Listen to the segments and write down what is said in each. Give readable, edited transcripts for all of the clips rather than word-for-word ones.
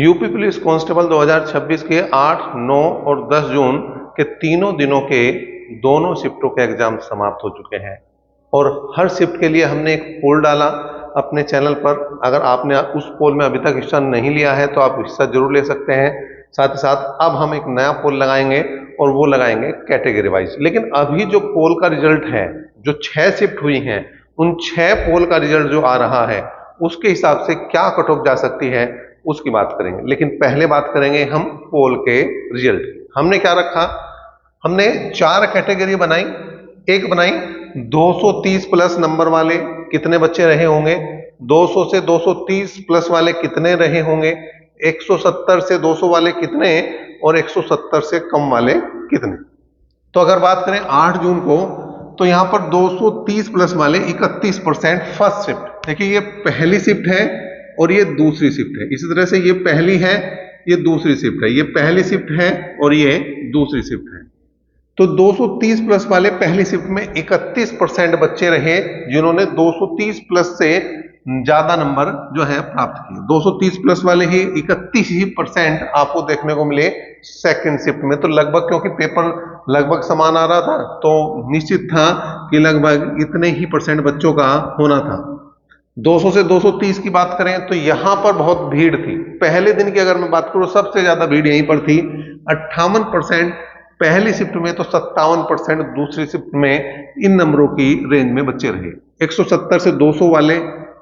UP police constable 2026 के 8, 9 और 10 जून के तीनों दिनों के दोनों शिफ्टों के एग्जाम समाप्त हो चुके हैं और हर शिफ्ट के लिए हमने एक पोल डाला अपने चैनल पर। अगर आपने उस पोल में अभी तक हिस्सा नहीं लिया है तो आप हिस्सा जरूर ले सकते हैं। साथ ही साथ अब हम एक नया पोल लगाएंगे और वो लगाएंगे कैटेगरी वाइज। लेकिन अभी जो पोल का रिजल्ट है, जो 6 शिफ्ट हुई हैं, उन 6 पोल का रिजल्ट जो आ रहा है उसके हिसाब से क्या कट ऑफ जा सकती है उसकी बात करेंगे। लेकिन पहले बात करेंगे हम पोल के रिजल्ट की। हमने क्या रखा, हमने 4 कैटेगरी बनाई। एक बनाई 230 प्लस नंबर वाले कितने बच्चे रहे होंगे, 200 से 230 प्लस वाले कितने रहे होंगे, 170 से 200 वाले कितने और 170 से कम वाले कितने। तो अगर बात करें 8 जून को तो यहां पर 230 प्लस वाले 31% फर्स्ट शिफ्ट। देखिए ये पहली शिफ्ट है और ये दूसरी शिफ्ट है। इसी तरह से ये पहली है, ये दूसरी शिफ्ट है, ये पहली शिफ्ट है और ये दूसरी शिफ्ट है। तो 230 प्लस वाले पहली शिफ्ट में 31% बच्चे रहे जिन्होंने 230 प्लस से ज्यादा नंबर जो है प्राप्त किए। 230 प्लस वाले ही 31% आपको देखने को मिले सेकंड शिफ्ट में। तो लगभग, क्योंकि पेपर लगभग समान आ रहा था तो निश्चित था कि लगभग इतने ही परसेंट बच्चों का होना था। 200 से 230 की बात करें तो यहां पर बहुत भीड़ थी। पहले दिन की अगर मैं बात करूं सबसे ज्यादा भीड़ यहीं पर थी, 58% पहली शिफ्ट में तो 57% दूसरी शिफ्ट में इन नंबरों की रेंज में बच्चे रहे। 170 से 200 वाले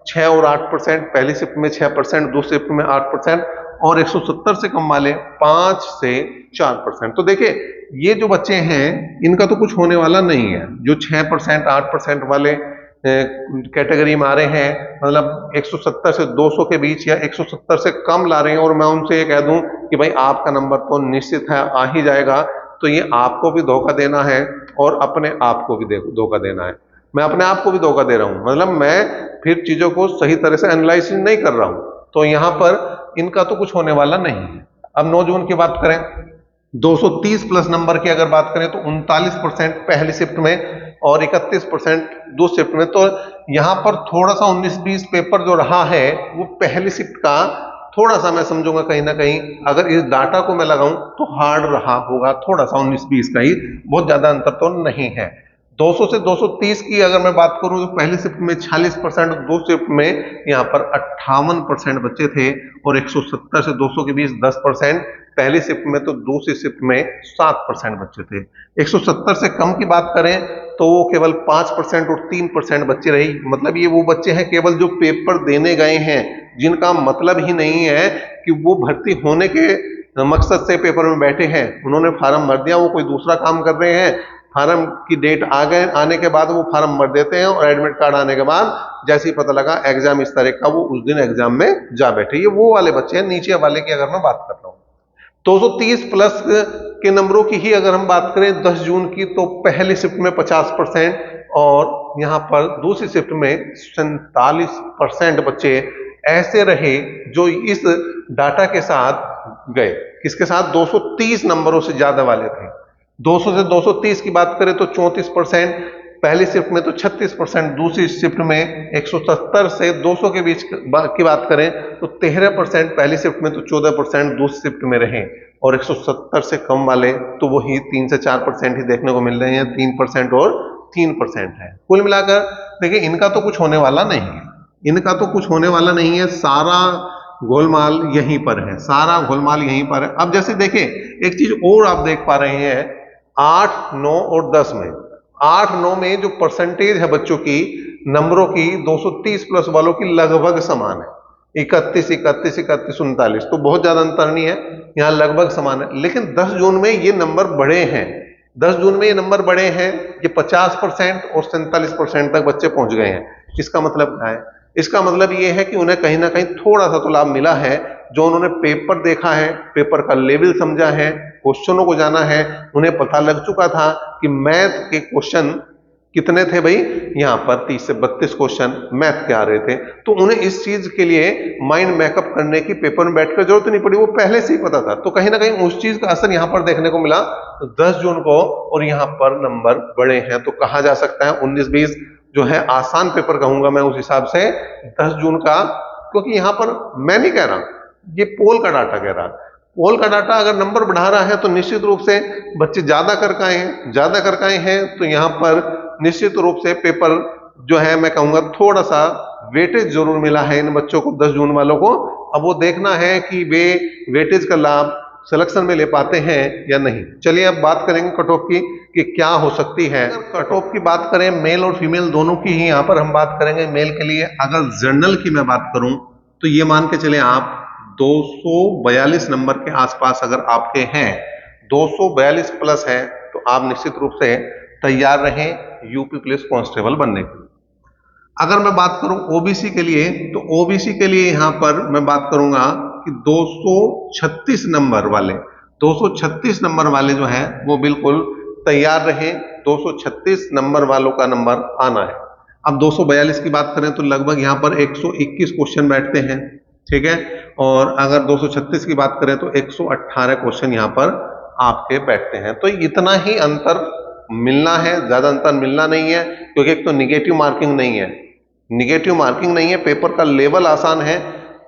6 और 8%, पहली शिफ्ट में 6%, दूसरी शिफ्ट में 8% और 170 से कम वाले 5 से 4%। तो देखिए ये जो बच्चे हैं इनका तो कुछ होने वाला नहीं है। जो 6%, 8% वाले कैटेगरी में आ रहे हैं, मतलब 170 से 200 के बीच या 170 से कम ला रहे हैं और मैं उनसे ये कह दूं कि भाई आपका नंबर तो निश्चित है आ ही जाएगा, तो ये आपको भी धोखा देना है और अपने आप को भी धोखा देना है। मैं अपने आप को भी धोखा दे रहा हूं, मतलब मैं फिर चीजों को सही तरह से एनालाइज नहीं कर रहा हूं। तो यहां पर इनका तो कुछ होने वाला नहीं है। अब 9 जून की बात करें, 230 प्लस नंबर की अगर बात करें तो 39% पहली शिफ्ट में और 31% दूसरी शिफ्ट में। तो यहां पर थोड़ा सा 19-20 पेपर जो रहा है वो पहली शिफ्ट का थोड़ा सा मैं समझूंगा कहीं ना कहीं, अगर इस डाटा को मैं लगाऊं तो हार्ड रहा होगा थोड़ा सा, 19-20 का ही, बहुत ज्यादा अंतर तो नहीं है। 200 से 230 की अगर मैं बात करूं तो पहली शिफ्ट में 46%, दूसरी शिफ्ट में यहाँ पर 58% बच्चे थे और 170 से 200 के बीच 10%, पहली शिफ्ट में तो दूसरी शिफ्ट में 7% बच्चे थे। 170 से कम की बात करें तो वो केवल 5% और 3% बच्चे रही। मतलब ये वो बच्चे हैं केवल जो पेपर देने गए हैं, जिनका मतलब ही नहीं है कि वो भर्ती होने के मकसद से पेपर में बैठे हैं। उन्होंने फार्म भर दिया, वो कोई दूसरा काम कर रहे हैं, फार्म की डेट आ गए, आने के बाद वो फार्म भर देते हैं और एडमिट कार्ड आने के बाद जैसे ही पता लगा एग्जाम इस तरह का, वो उस दिन एग्जाम में जा बैठे। ये वो वाले बच्चे हैं। नीचे वाले की अगर मैं बात कर रहा हूं 230 प्लस के नंबरों की ही अगर हम बात करें 10 जून की, तो पहली शिफ्ट में 50% और यहां पर दूसरी शिफ्ट में 47% बच्चे ऐसे रहे जो इस डाटा के साथ गए। किसके साथ? 230 नंबरों से ज्यादा वाले थे। 200 से 230 की बात करें तो 34%, पहली शिफ्ट में तो 36%, दूसरी शिफ्ट में 170 से 200 के बीच की बात करें तो 13%, पहली शिफ्ट में तो 14%, दूसरी शिफ्ट में रहे और 170 से कम वाले तो वही 3 से 4% ही देखने को मिल रहे हैं, 3% और 3% है। कुल मिलाकर देखिए इनका तो कुछ होने वाला नहीं है, इनका तो कुछ होने वाला नहीं है। सारा गोलमाल यहीं पर है, सारा गोलमाल यहीं पर है। अब जैसे देखिए एक चीज और आप देख पा रहे हैं, 8, 9 और 10 में, 8, 9 में जो परसेंटेज है बच्चों की नंबरों की 230 प्लस वालों की लगभग समान है, 31, 31, 31, 39, तो बहुत ज्यादा अंतर नहीं है, यहां लगभग समान है। लेकिन 10 जून में ये नंबर बढ़े हैं, 10 जून में ये नंबर बढ़े हैं, ये 50% और 47% तक बच्चे पहुंच गए हैं। इसका मतलब क्या है? इसका मतलब ये है कि उन्हें कहीं ना कहीं थोड़ा सा तो लाभ मिला है। जो उन्होंने पेपर देखा है, पेपर का लेवल समझा है, क्वेश्चनों को जाना है, उन्हें पता लग चुका था कि मैथ के क्वेश्चन कितने थे भाई, यहां पर 30 से 32 क्वेश्चन मैथ के आ रहे थे। तो उन्हें इस चीज के लिए माइंड मेकअप करने की पेपर में बैठकर जरूरत नहीं पड़ी, वो पहले से ही पता था। तो कहीं ना कहीं उस चीज का असर यहां पर देखने को मिला 10 जून को, और यहां पर नंबर बड़े हैं। तो कहा जा सकता है 19-20 जो है आसान पेपर कहूंगा मैं उस हिसाब से 10 जून का, क्योंकि यहां पर मैं नहीं कह रहा ये पोल का डाटा कह रहा है। पोल का डाटा अगर नंबर बढ़ा रहा है तो निश्चित रूप से बच्चे ज्यादा करके आए हैं, ज्यादा करके आए हैं तो यहाँ पर निश्चित रूप से पेपर जो है मैं कहूंगा थोड़ा सा वेटेज जरूर मिला है इन बच्चों को, 10 जून वालों को। अब वो देखना है कि वे वेटेज का लाभ सिलेक्शन में ले पाते हैं या नहीं। चलिए अब बात करेंगे कट ऑफ की कि क्या हो सकती है। कट ऑफ की बात करें मेल और फीमेल दोनों की ही यहाँ पर हम बात करेंगे। मेल के लिए अगर जनरल की मैं बात करूं तो ये मान के चले आप 242 नंबर के आसपास अगर आपके हैं, 242 प्लस है, तो आप निश्चित रूप से तैयार रहें यूपी पुलिस कांस्टेबल बनने के लिए। अगर मैं बात करूं ओबीसी के लिए, तो ओबीसी के लिए यहां पर मैं बात करूंगा कि 236 नंबर वाले, 236 नंबर वाले जो हैं वो बिल्कुल तैयार रहें। 236 नंबर वालों का नंबर आना है। अब 242 की बात करें तो लगभग यहां पर 121 क्वेश्चन बैठते हैं, ठीक है। और अगर 236 की बात करें तो 118 क्वेश्चन यहां पर आपके बैठते हैं। तो इतना ही अंतर मिलना है, ज्यादा अंतर मिलना नहीं है, क्योंकि एक तो निगेटिव मार्किंग नहीं है, निगेटिव मार्किंग नहीं है, पेपर का लेवल आसान है।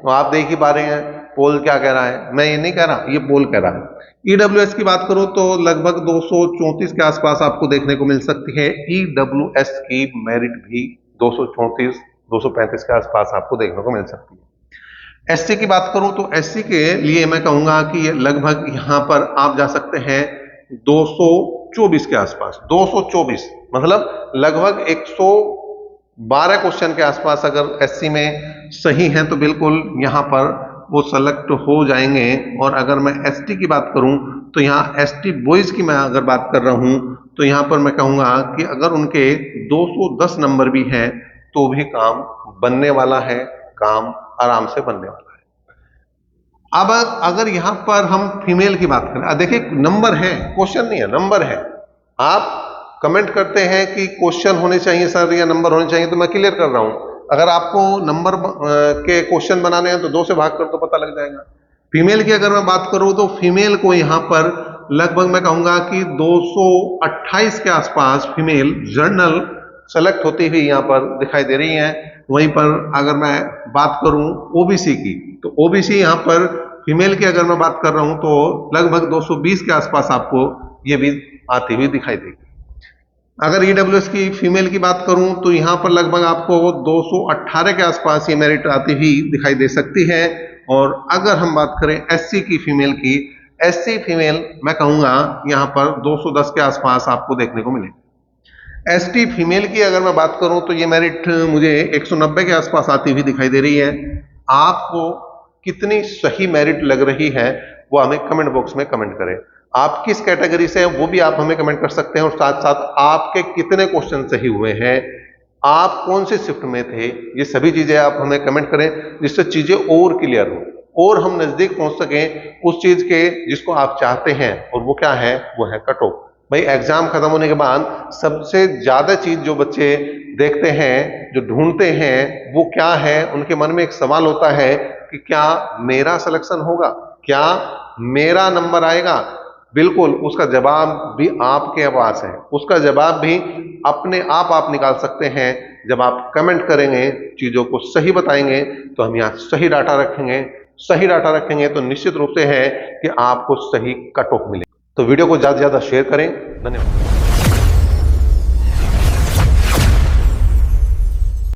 तो आप देख ही पा रहे हैं पोल क्या कह रहा है, मैं ये नहीं कह रहा, ये पोल कह रहा है। ईडब्ल्यूएस की बात करूं तो लगभग 234 के आसपास आपको देखने को मिल सकती है। ईडब्ल्यूएस की मेरिट भी 234 235 के आसपास आपको देखने को मिल सकती है। एससी की बात करूं तो एससी के लिए मैं कहूंगा कि ये लगभग यहां पर आप जा सकते हैं 224 के आसपास। 224 मतलब लगभग 112 क्वेश्चन के आसपास अगर एससी में सही है तो बिल्कुल यहां पर वो सेलेक्ट हो जाएंगे। और अगर मैं एसटी की बात करूं तो यहाँ एसटी बॉयज की मैं अगर बात कर रहा हूं तो यहां पर मैं कहूंगा कि अगर उनके 210 नंबर भी हैं तो भी काम बनने वाला है, काम आराम से बनने वाला है। अब अगर यहां पर हम फीमेल की बात करें, देखिए नंबर है, क्वेश्चन नहीं है, नंबर है। आप कमेंट करते हैं कि क्वेश्चन होने चाहिए सर या नंबर होने चाहिए, तो मैं क्लियर कर रहा हूं। अगर आपको नंबर के क्वेश्चन बनाने हैं तो 2 से भाग कर तो पता लग जाएगा। फीमेल की अगर मैं बात करूं तो फीमेल को यहां पर लगभग मैं कहूंगा कि 228 के आसपास फीमेल जर्नल सेलेक्ट होती हुई यहां पर दिखाई दे रही हैं। वहीं पर अगर मैं बात करूं ओबीसी की, तो ओबीसी यहां पर फीमेल की अगर मैं बात कर रहा हूं तो लगभग 220 के आसपास आपको ये भी आती हुई दिखाई देगी। अगर ईडब्ल्यूएस की फीमेल की बात करूं तो यहां पर लगभग आपको 218 के आसपास ये मेरिट आती हुई दिखाई दे सकती है। और अगर हम बात करें एससी की फीमेल की, एससी फीमेल मैं कहूंगा यहां पर 210 के आसपास आपको देखने को मिले। एसटी फीमेल की अगर मैं बात करूं तो ये मेरिट मुझे 190 के आसपास आती हुई दिखाई दे रही है। आपको कितनी सही मेरिट लग रही है वो हमें कमेंट बॉक्स में कमेंट करें। आप किस कैटेगरी से हैं वो भी आप हमें कमेंट कर सकते हैं, और साथ साथ आपके कितने क्वेश्चन सही हुए हैं, आप कौन से शिफ्ट में थे, ये सभी चीजें आप हमें कमेंट करें, जिससे चीजें और क्लियर हो और हम नजदीक पहुंच सकें उस चीज के जिसको आप चाहते हैं। और वो क्या है, वो है कट ऑफ। भाई एग्जाम खत्म होने के बाद सबसे ज्यादा चीज जो बच्चे देखते हैं, जो ढूंढते हैं, वो क्या है, उनके मन में एक सवाल होता है कि क्या मेरा सिलेक्शन होगा, क्या मेरा नंबर आएगा। बिल्कुल उसका जवाब भी आपके पास है, उसका जवाब भी अपने आप निकाल सकते हैं। जब आप कमेंट करेंगे, चीजों को सही बताएंगे, तो हम यहाँ सही डाटा रखेंगे। सही डाटा रखेंगे तो निश्चित रूप से है कि आपको सही कट ऑफ मिले। तो वीडियो को ज्यादा से ज्यादा शेयर करें। धन्यवाद।